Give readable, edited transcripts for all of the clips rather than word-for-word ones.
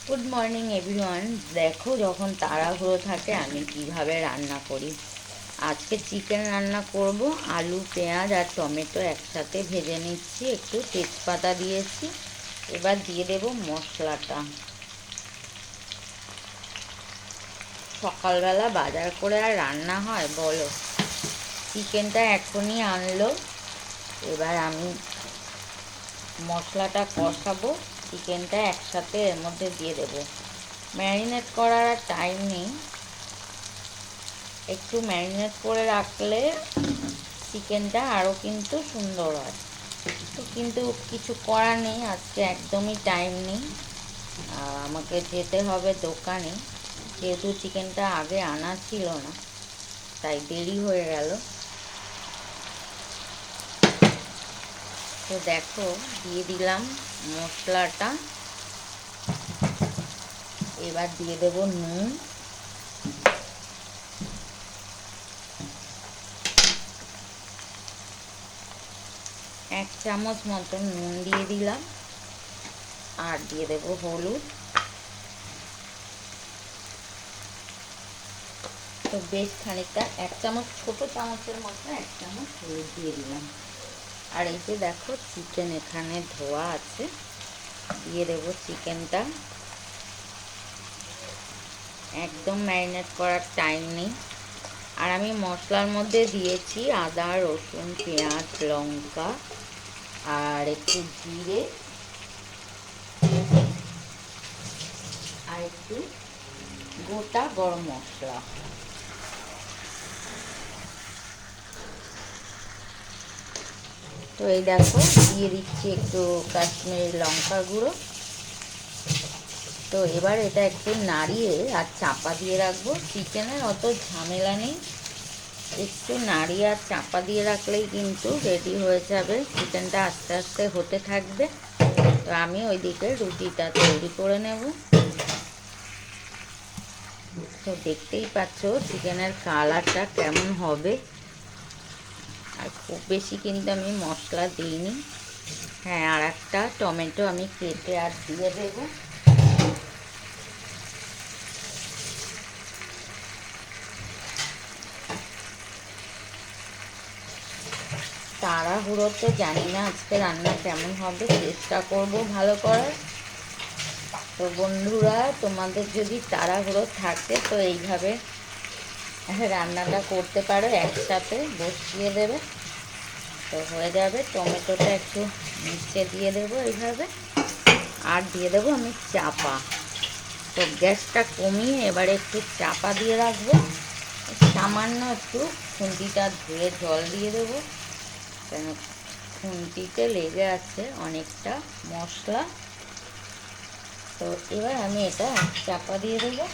Good morning everyone. দেখো, যখন তাড়াহুড়ো থাকে আমি কিভাবে রান্না করি। আজকে চিকেন রান্না করব। আলু, পেঁয়াজ আর টমেটো একসাথে ভেজে নিচ্ছি, একটু তেজপাতা দিয়েছি। এবার দিয়ে দেব মশলাটা। সকালবেলা বাজার করে আর রান্না হয় বলো? চিকেনটা এখনই আনলো। এবার আমি মশলাটা কষাবো, চিকেনটা একসাথে এর মধ্যে দিয়ে দেবো। ম্যারিনেট করার আর টাইম নেই, একটু ম্যারিনেট করে রাখলে চিকেনটা আরও কিন্তু সুন্দর হয়। তো কিন্তু কিছু করার নেই, আজকে একদমই টাইম নেই। আমাকে যেতে হবে দোকানে, যেহেতু চিকেনটা আগে আনা ছিল না তাই দেরি হয়ে গেল। তো দেখো, দিয়ে দিলাম মশলাটা। এবার দিয়ে দেব নুন, 1 চামচ মতন নুন দিয়ে দিলাম। আর দিয়ে দেব হলুদ। তো বেশ খানিকটা, 1 চামচ, ছোটো চামচের মতো 1 চামচ হলুদ দিয়ে দিলাম। আর এই যে দেখো, চিকেন এখানে ধোয়া আছে, দিয়ে দেব চিকেনটা। একদম ম্যারিনেট করার টাইম নেই। আর আমি মশলার মধ্যে দিয়েছি আদা, রসুন, পেঁয়াজ, লঙ্কা আর একটু জিরে আর একটু গোটা গরম মশলা। তো এই দেখো, দিয়ে দিচ্ছি একটু কাশ্মীরি লঙ্কা গুঁড়ো। তো এবার এটা একটু নাড়িয়ে আর চাপা দিয়ে রাখবো। চিকেনের অত ঝামেলা নেই, একটু নাড়িয়ে আর চাপা দিয়ে রাখলেই কিন্তু রেডি হয়ে যাবে। চিকেনটা আস্তে আস্তে হতে থাকবে। তো আমি ওইদিকে রুটিটা তৈরি করে নেব। তো দেখতেই পাচ্ছ চিকেনের কালারটা কেমন হবে। আর খুব বেশি কিন্তু আমি মশলা দিইনি। হ্যাঁ, আর একটা টমেটো আমি কেটে আর দিয়ে দেবো। তাড়াহুড়োতে জানি না আজকে রান্না কেমন হবে, চেষ্টা করব ভালো করার। তো বন্ধুরা, তোমাদের যদি তাড়াহুড়ো থাকে তো এইভাবে রান্নাটা করতে পারো, একসাথে বসিয়ে দেবে তো হয়ে যাবে। টমেটোটা একটু নিচে দিয়ে দেবো এইভাবে, আর দিয়ে দেবো আমি চাপা। তো গ্যাসটা কমিয়ে এবারে একটু চাপা দিয়ে রাখবো। সামান্য একটু খুন্তিটা ধুয়ে জল দিয়ে দেবো, কেন খুন্তিতে লেগে আছে অনেকটা মশলা। তো এবার আমি এটা চাপা দিয়ে দেবো।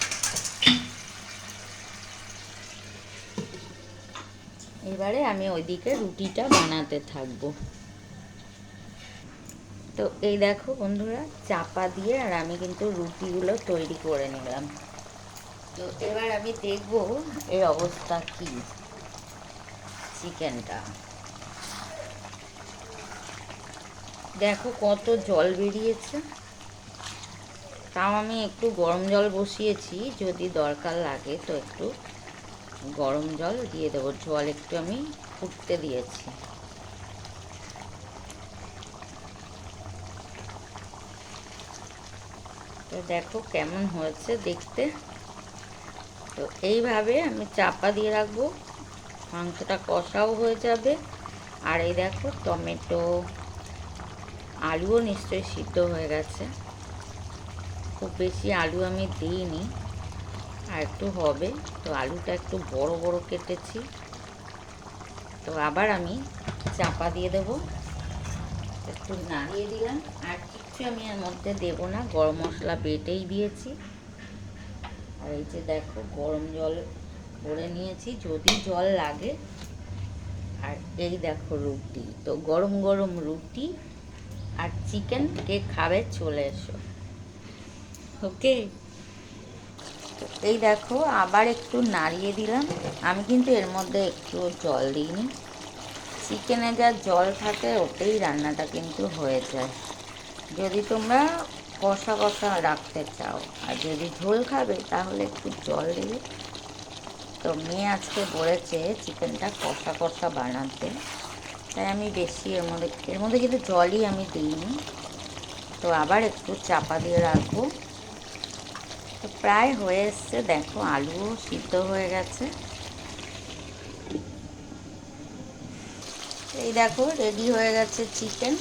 এবারে আমি ওইদিকে রুটিটা বানাতে থাকবো। তো এই দেখো বন্ধুরা, চাপা দিয়ে আর আমি কিন্তু রুটিগুলো তৈরি করে নিলাম। তো এবার আমি দেখবো এর অবস্থা কি। চিকেনটা দেখো কত জল বেরিয়েছে। তাও আমি একটু গরম জল বসিয়েছি, যদি দরকার লাগে তো একটু গরম জল দিয়ে দেবো। জল একটু আমি ফুটতে দিয়েছি। তো দেখো কেমন হয়েছে দেখতে। তো এইভাবে আমি চাপা দিয়ে রাখবো, মাংসটা কষাও হয়ে যাবে। আর এই দেখো টমেটো, আলুও নিশ্চয়ই সিদ্ধ হয়ে গেছে। খুব বেশি আলু আমি দিইনি, আর একটু হবে। তো আলুটা একটু বড় বড় কেটেছি। তো আবার আমি চাপা দিয়ে দেবো, একটু নাড়িয়ে দিলাম। আর কিচ্ছু আমি এর মধ্যে দেবো না, গরম মশলা বেটেই দিয়েছি। আর এই যে দেখো, গরম জল করে নিয়েছি যদি জল লাগে। আর এই দেখো রুটি, তো গরম গরম রুটি আর চিকেন, কে খাবে চলে এসো। ওকে, তো এই দেখো আবার একটু নাড়িয়ে দিলাম। আমি কিন্তু এর মধ্যে একটু জল দিইনি, চিকেনে যা জল থাকে ওতেই রান্নাটা কিন্তু হয়ে যায়। যদি তোমরা কষা কষা রাখতে চাও, আর যদি ঝোল খাবে তাহলে একটু জল দেবে। তো মেয়ে আজকে বলেছে চিকেনটা কষা কষা বানাতে, তাই আমি বেশি এর মধ্যে কিন্তু জলই আমি দিইনি। তো আবার একটু চাপা দিয়ে রাখবো। তো প্রায় হয়ে এসছে, দেখো আলুও সিদ্ধ হয়ে গেছে। এই দেখো রেডি হয়ে গেছে চিকেন।